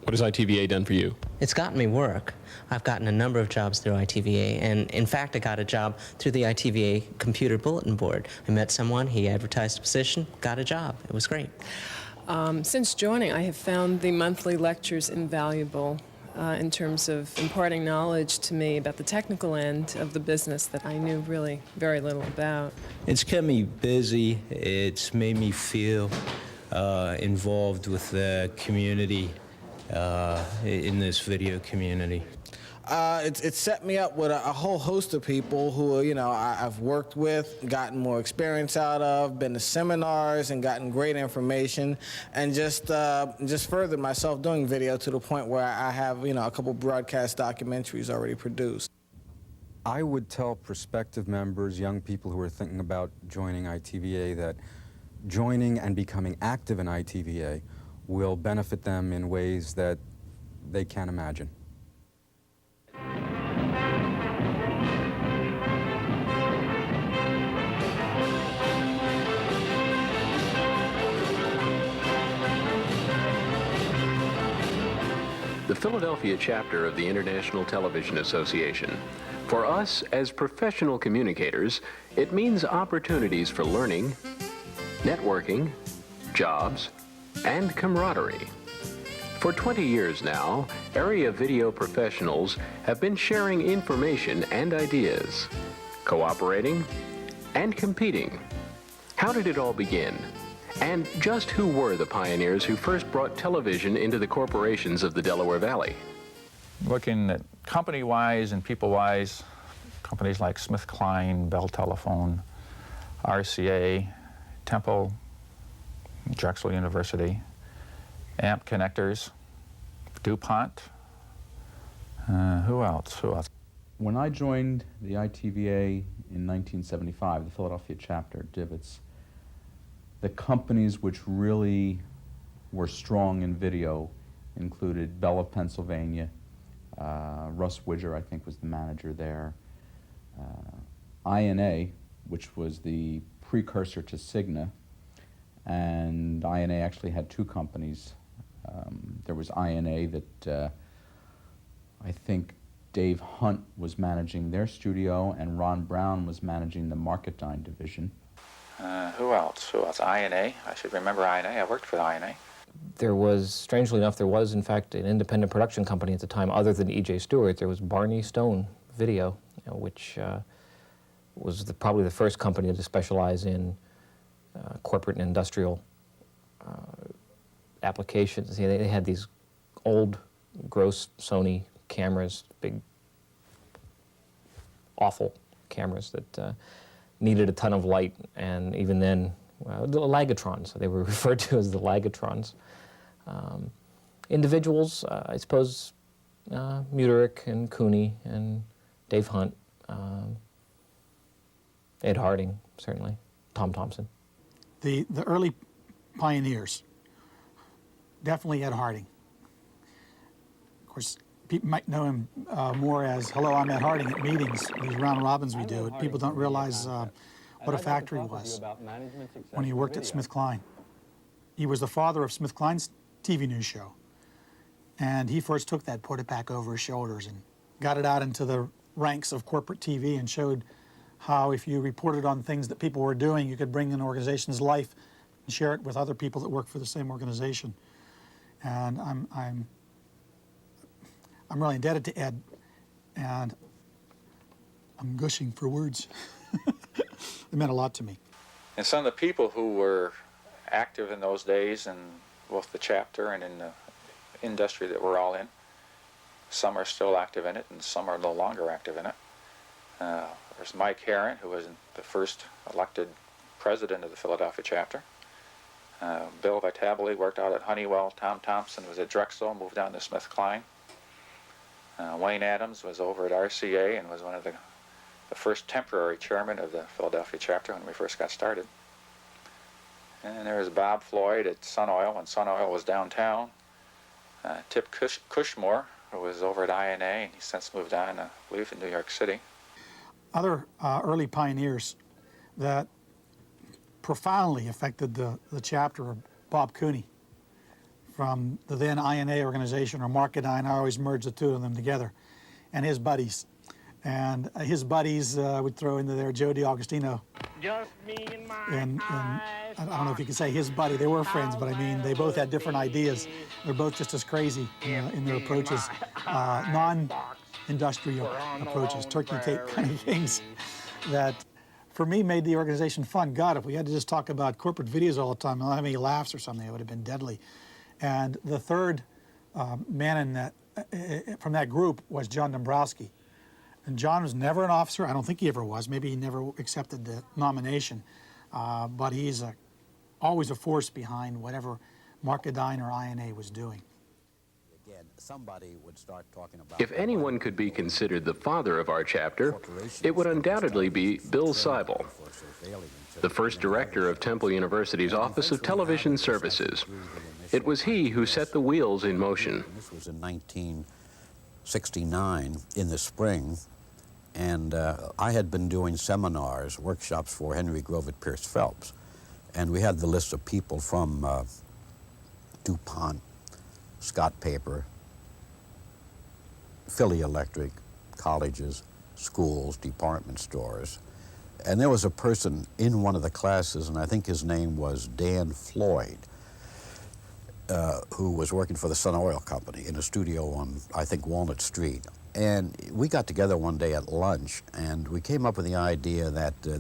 What has ITVA done for you? It's gotten me work. I've gotten a number of jobs through ITVA, and in fact I got a job through the ITVA computer bulletin board. I met someone, he advertised a position, got a job. It was great. Since joining, I have found the monthly lectures invaluable in terms of imparting knowledge to me about the technical end of the business that I knew really very little about. It's kept me busy. It's made me feel involved with the community, in this video community. It's set me up with a whole host of people who, you know, I've worked with, gotten more experience out of, been to seminars and gotten great information, and just furthered myself doing video to the point where I have, you know, a couple broadcast documentaries already produced. I would tell prospective members, young people who are thinking about joining ITVA, that joining and becoming active in ITVA will benefit them in ways that they can't imagine. The Philadelphia chapter of the International Television Association. For us, as professional communicators, it means opportunities for learning, networking, jobs, and camaraderie. For 20 years now, area video professionals have been sharing information and ideas, cooperating and competing. How did it all begin? And just who were the pioneers who first brought television into the corporations of the Delaware Valley? Looking at company-wise and people-wise, companies like SmithKline, Bell Telephone, RCA, Temple, Drexel University, Amp Connectors, DuPont, who else? When I joined the ITVA in 1975, the Philadelphia chapter, Divots, the companies which really were strong in video included Bell of Pennsylvania, Russ Widger, I think, was the manager there, INA, which was the precursor to Cigna, and INA actually had two companies. There was INA that I think Dave Hunt was managing their studio, and Ron Brown was managing the Marketdyne division. Who else? INA. I should remember INA. I worked for INA. There was, strangely enough, there was in fact an independent production company at the time other than E.J. Stewart. There was Barney Stone Video, which was probably the first company to specialize in corporate and industrial applications. You know, they had these old, gross Sony cameras, big, awful cameras that needed a ton of light, and even then, the Lagatrons, they were referred to as the Lagatrons. Individuals, I suppose, Muterick and Cooney and Dave Hunt, Ed Harding, certainly, Tom Thompson. The early pioneers, definitely Ed Harding. Of course, people might know him more as, hello, I'm Ed Harding at meetings, these round robins we do. People don't realize what a factory was when he worked at SmithKline. He was the father of SmithKline's TV news show. And he first took that, put it back over his shoulders, and got it out into the ranks of corporate TV and showed how if you reported on things that people were doing, you could bring an organization's life and share it with other people that work for the same organization. And I'm really indebted to Ed, and I'm gushing for words. It meant a lot to me. And some of the people who were active in those days in both the chapter and in the industry that we're all in, some are still active in it and some are no longer active in it. There's Mike Herron, who was the first elected president of the Philadelphia chapter. Bill Vitabile worked out at Honeywell. Tom Thompson was at Drexel, moved down to SmithKline. Wayne Adams was over at RCA and was one of the first temporary chairman of the Philadelphia chapter when we first got started. And there was Bob Floyd at Sun Oil when Sun Oil was downtown. Tip Cushmore, who was over at INA, and he's since moved on, I believe, in New York City. Other early pioneers that profoundly affected the chapter are Bob Cooney from the then INA organization, or MCA-I, and I always merge the two of them together, and his buddies. And his buddies would throw into there Joe DiAugustino. And I don't know if you can say his buddy, they were friends, but I mean, they both had different ideas. They're both just as crazy in their approaches, non-industrial approaches, turkey tape kind of things that, for me, made the organization fun. God, if we had to just talk about corporate videos all the time and not have any laughs or something, it would have been deadly. And the third man in that, from that group was John Dombrowski. And John was never an officer. I don't think he ever was. Maybe he never accepted the nomination. But he's always a force behind whatever MCA-I or INA was doing. Again, somebody would start talking about... If anyone could be considered the father of our chapter, it would undoubtedly be Bill Seibel, the first director of Temple University's Office of Television Services. It was he who set the wheels in motion. This was in 1969 in the spring, and I had been doing seminars, workshops for Henry Grovet Pierce Phelps, and we had the list of people from DuPont, Scott Paper, Philly Electric, colleges, schools, department stores. And there was a person in one of the classes, and I think his name was Dan Floyd, who was working for the Sun Oil Company in a studio on, I think, Walnut Street. And we got together one day at lunch, and we came up with the idea that